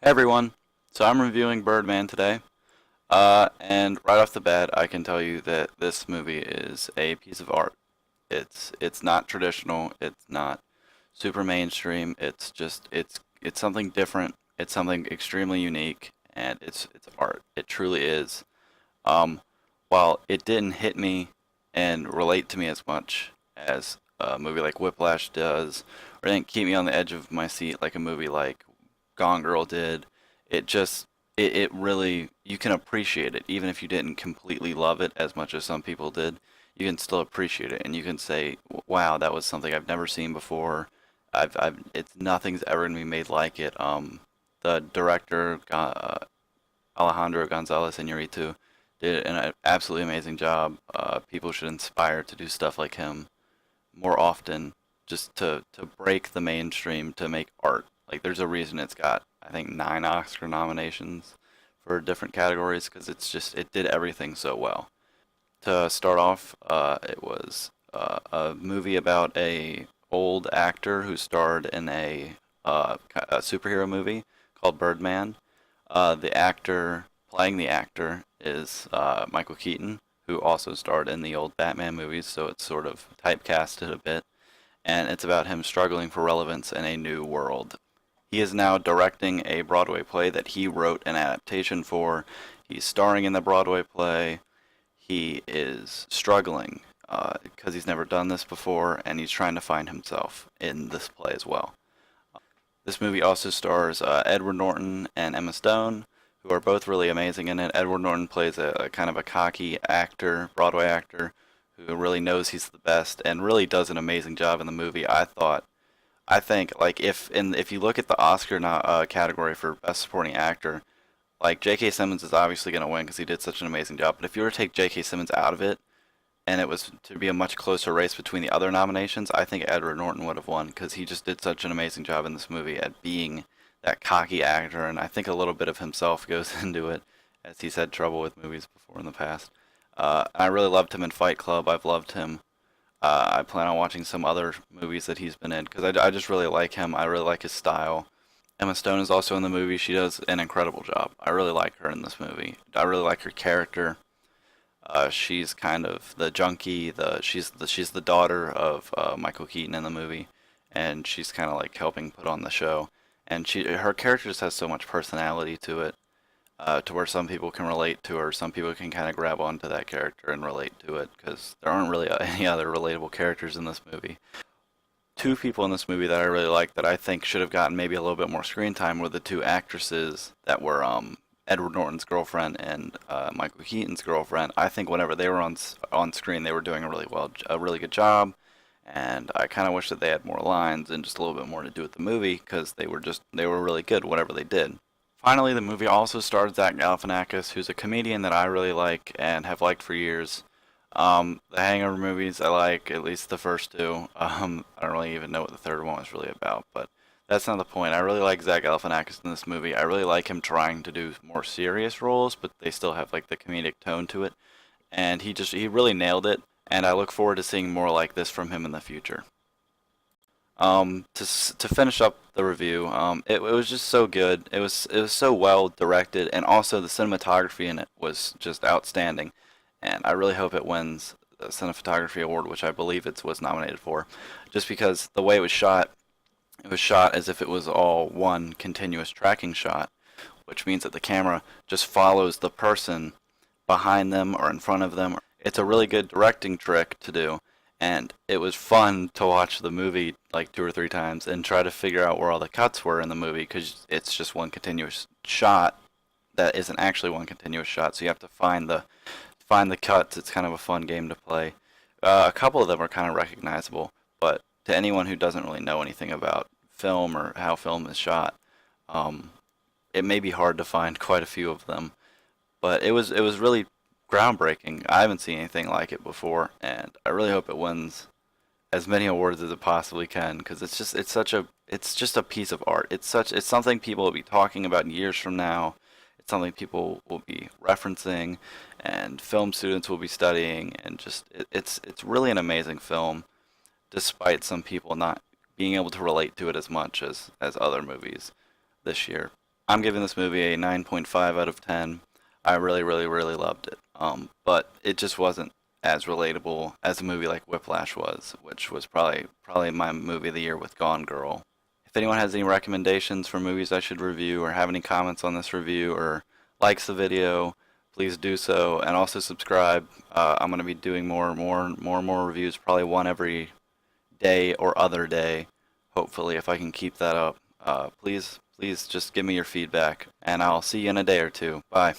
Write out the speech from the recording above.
Hey everyone, so I'm reviewing Birdman today, and right off the bat, I can tell you that this movie is a piece of art. It's not traditional. It's not super mainstream. It's something different. It's something extremely unique, and it's art. It truly is. Um, while it didn't hit me and relate to me as much as a movie like Whiplash does, or didn't keep me on the edge of my seat like a movie like Gone Girl did. It just it really you can appreciate it even if you didn't completely love it as much as some people did. You can still appreciate it and you can say, "Wow, that was something I've never seen before. I've it's nothing's ever gonna be made like it." The director Alejandro Gonzalez Iñárritu did an absolutely amazing job. People should inspire to do stuff like him more often, just to break the mainstream to make art. Like there's a reason it's got I think 9 Oscar nominations for different categories because it did everything so well. To start off, it was a movie about a old actor who starred in a superhero movie called Birdman. The actor playing the actor is Michael Keaton, who also starred in the old Batman movies, so it's sort of typecasted a bit. And it's about him struggling for relevance in a new world. He is now directing a Broadway play that he wrote an adaptation for. He's starring in the Broadway play. He is struggling because he's never done this before, and he's trying to find himself in this play as well. This movie also stars Edward Norton and Emma Stone, who are both really amazing in it. Edward Norton plays a kind of a cocky actor, Broadway actor, who really knows he's the best and really does an amazing job in the movie. I think like if you look at the Oscar category for Best Supporting Actor, like J.K. Simmons is obviously going to win because he did such an amazing job. But if you were to take J.K. Simmons out of it, and it was to be a much closer race between the other nominations, I think Edward Norton would have won because he just did such an amazing job in this movie at being that cocky actor, and I think a little bit of himself goes into it, as he's had trouble with movies before in the past. I really loved him in Fight Club. I've loved him. I plan on watching some other movies that he's been in because I just really like him. I really like his style. Emma Stone is also in the movie. She does an incredible job. I really like her in this movie. I really like her character. She's kind of the junkie. She's the daughter of Michael Keaton in the movie, and she's kind of like helping put on the show. And her character just has so much personality to it, to where some people can relate to her. Some people can kind of grab onto that character and relate to it because there aren't really any other relatable characters in this movie. Two people in this movie that I really like that I think should have gotten maybe a little bit more screen time were the two actresses that were Edward Norton's girlfriend and Michael Keaton's girlfriend. I think whenever they were on screen, they were doing a really good job, and I kind of wish that they had more lines and just a little bit more to do with the movie because they were really good whatever they did. Finally, the movie also stars Zach Galifianakis, who's a comedian that I really like and have liked for years. The Hangover movies I like, at least the first two. I don't really even know what the third one was really about, but that's not the point. I really like Zach Galifianakis in this movie. I really like him trying to do more serious roles, but they still have like the comedic tone to it. And he really nailed it. And I look forward to seeing more like this from him in the future. To finish up the review, it was just so good. It was so well directed, and also the cinematography in it was just outstanding. And I really hope it wins the cinematography award, which I believe it was nominated for, just because the way it was shot as if it was all one continuous tracking shot, which means that the camera just follows the person behind them or in front of them. It's a really good directing trick to do, and it was fun to watch the movie like 2 or 3 times and try to figure out where all the cuts were in the movie because it's just one continuous shot that isn't actually one continuous shot. So you have to find the cuts. It's kind of a fun game to play. A couple of them are kind of recognizable, but to anyone who doesn't really know anything about film or how film is shot, um, it may be hard to find quite a few of them. But it was really groundbreaking. I haven't seen anything like it before, and I really hope it wins as many awards as it possibly can because it's just a piece of art. It's something people will be talking about years from now. It's something people will be referencing, and film students will be studying, and it's really an amazing film, despite some people not being able to relate to it as much as other movies this year. I'm giving this movie a 9.5 out of 10. I really, really, really loved it. But it just wasn't as relatable as a movie like Whiplash was, which was probably my movie of the year with Gone Girl. If anyone has any recommendations for movies I should review, or have any comments on this review, or likes the video, please do so, and also subscribe. I'm going to be doing more reviews, probably one every day or other day. Hopefully, if I can keep that up. Please just give me your feedback, and I'll see you in a day or two. Bye.